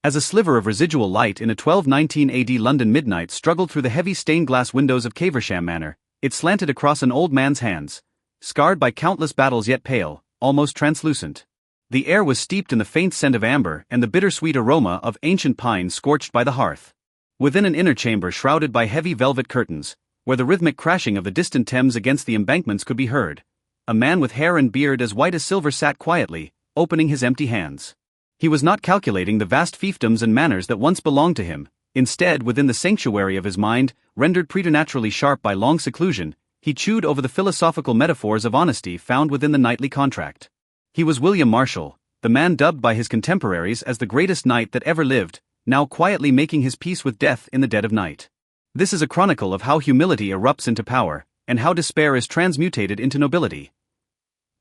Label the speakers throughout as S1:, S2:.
S1: As a sliver of residual light in a 1219 AD London midnight struggled through the heavy stained glass windows of Caversham Manor, it slanted across an old man's hands, scarred by countless battles yet pale, almost translucent. The air was steeped in the faint scent of amber and the bittersweet aroma of ancient pine scorched by the hearth. Within an inner chamber shrouded by heavy velvet curtains, where the rhythmic crashing of the distant Thames against the embankments could be heard, a man with hair and beard as white as silver sat quietly, opening his empty hands. He was not calculating the vast fiefdoms and manors that once belonged to him. Instead, within the sanctuary of his mind, rendered preternaturally sharp by long seclusion, he chewed over the philosophical metaphors of honesty found within the knightly contract. He was William Marshall, the man dubbed by his contemporaries as the greatest knight that ever lived, now quietly making his peace with death in the dead of night. This is a chronicle of how humility erupts into power, and how despair is transmutated into nobility.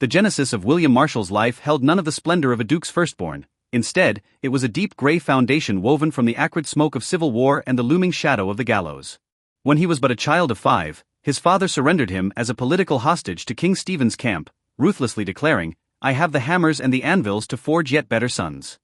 S1: The genesis of William Marshall's life held none of the splendor of a duke's firstborn. Instead, it was a deep grey foundation woven from the acrid smoke of civil war and the looming shadow of the gallows. When he was but a child of 5, his father surrendered him as a political hostage to King Stephen's camp, ruthlessly declaring, "I have the hammers and the anvils to forge yet better sons."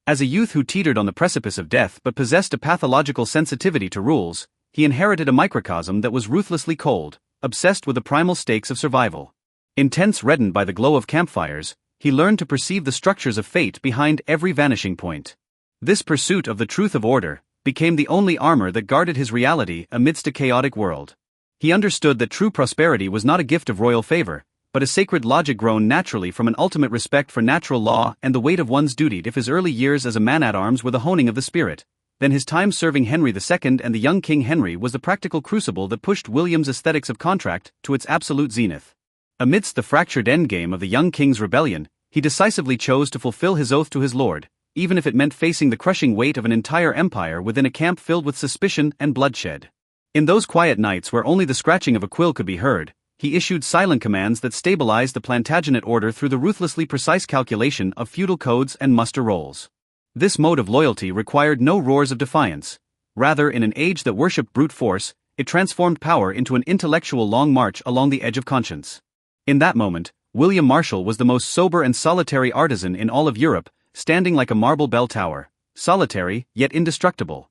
S1: As a youth who teetered on the precipice of death but possessed a pathological sensitivity to rules, he inherited a microcosm that was ruthlessly cold, obsessed with the primal stakes of survival. Intense reddened by the glow of campfires, he learned to perceive the structures of fate behind every vanishing point. This pursuit of the truth of order became the only armor that guarded his reality amidst a chaotic world. He understood that true prosperity was not a gift of royal favor, but a sacred logic grown naturally from an ultimate respect for natural law and the weight of one's duty. If his early years as a man-at-arms were the honing of the spirit, then his time serving Henry II and the young King Henry was the practical crucible that pushed William's aesthetics of contract to its absolute zenith. Amidst the fractured endgame of the young king's rebellion, he decisively chose to fulfill his oath to his lord, even if it meant facing the crushing weight of an entire empire within a camp filled with suspicion and bloodshed. In those quiet nights where only the scratching of a quill could be heard, he issued silent commands that stabilized the Plantagenet order through the ruthlessly precise calculation of feudal codes and muster rolls. This mode of loyalty required no roars of defiance. Rather, in an age that worshipped brute force, it transformed power into an intellectual long march along the edge of conscience. In that moment, William Marshall was the most sober and solitary artisan in all of Europe, standing like a marble bell tower, solitary yet indestructible.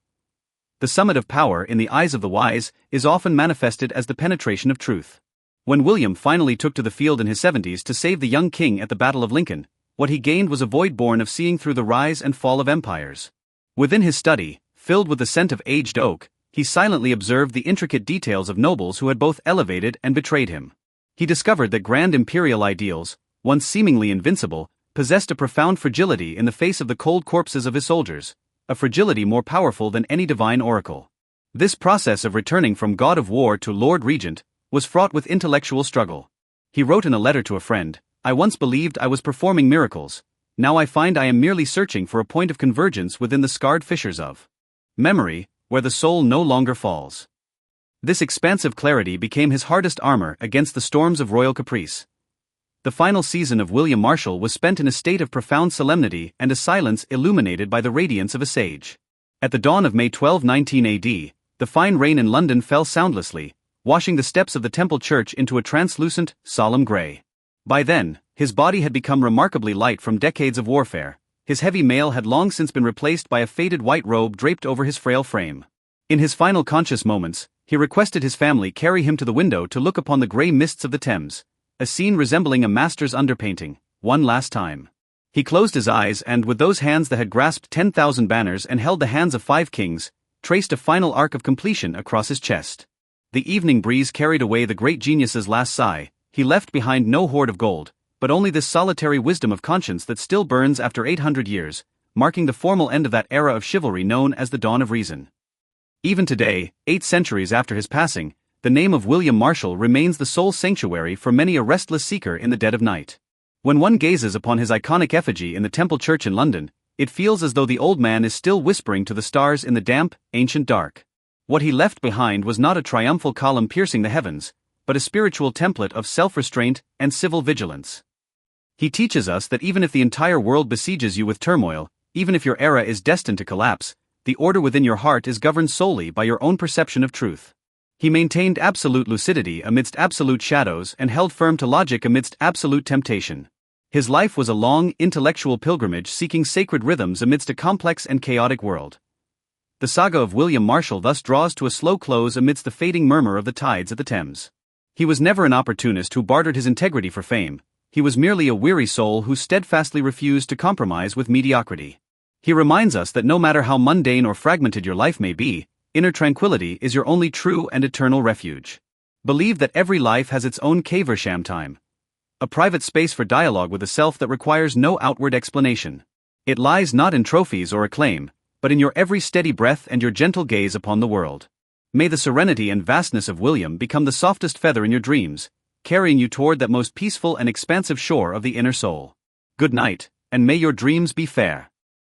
S1: The summit of power in the eyes of the wise is often manifested as the penetration of truth. When William finally took to the field in his 70s to save the young king at the Battle of Lincoln, what he gained was a void born of seeing through the rise and fall of empires. Within his study, filled with the scent of aged oak, he silently observed the intricate details of nobles who had both elevated and betrayed him. He discovered that grand imperial ideals, once seemingly invincible, possessed a profound fragility in the face of the cold corpses of his soldiers, a fragility more powerful than any divine oracle. This process of returning from god of war to Lord Regent was fraught with intellectual struggle. He wrote in a letter to a friend, "I once believed I was performing miracles, now I find I am merely searching for a point of convergence within the scarred fissures of memory, where the soul no longer falls." This expansive clarity became his hardest armor against the storms of royal caprice. The final season of William Marshall was spent in a state of profound solemnity and a silence illuminated by the radiance of a sage. At the dawn of May 1219 AD, the fine rain in London fell soundlessly, washing the steps of the Temple Church into a translucent, solemn grey. By then, his body had become remarkably light from decades of warfare. His heavy mail had long since been replaced by a faded white robe draped over his frail frame. In his final conscious moments, he requested his family carry him to the window to look upon the grey mists of the Thames, a scene resembling a master's underpainting, one last time. He closed his eyes and, with those hands that had grasped 10,000 banners and held the hands of 5 kings, traced a final arc of completion across his chest. The evening breeze carried away the great genius's last sigh. He left behind no hoard of gold, but only this solitary wisdom of conscience that still burns after 800 years, marking the formal end of that era of chivalry known as the dawn of reason. Even today, 8 centuries after his passing, the name of William Marshall remains the sole sanctuary for many a restless seeker in the dead of night. When one gazes upon his iconic effigy in the Temple Church in London, it feels as though the old man is still whispering to the stars in the damp, ancient dark. What he left behind was not a triumphal column piercing the heavens, but a spiritual template of self-restraint and civil vigilance. He teaches us that even if the entire world besieges you with turmoil, even if your era is destined to collapse, the order within your heart is governed solely by your own perception of truth. He maintained absolute lucidity amidst absolute shadows and held firm to logic amidst absolute temptation. His life was a long, intellectual pilgrimage seeking sacred rhythms amidst a complex and chaotic world. The saga of William Marshall thus draws to a slow close amidst the fading murmur of the tides at the Thames. He was never an opportunist who bartered his integrity for fame. He was merely a weary soul who steadfastly refused to compromise with mediocrity. He reminds us that no matter how mundane or fragmented your life may be, inner tranquility is your only true and eternal refuge. Believe that every life has its own Caversham time. A private space for dialogue with a self that requires no outward explanation. It lies not in trophies or acclaim, but in your every steady breath and your gentle gaze upon the world. May the serenity and vastness of William become the softest feather in your dreams, carrying you toward that most peaceful and expansive shore of the inner soul. Good night, and may your dreams be fair.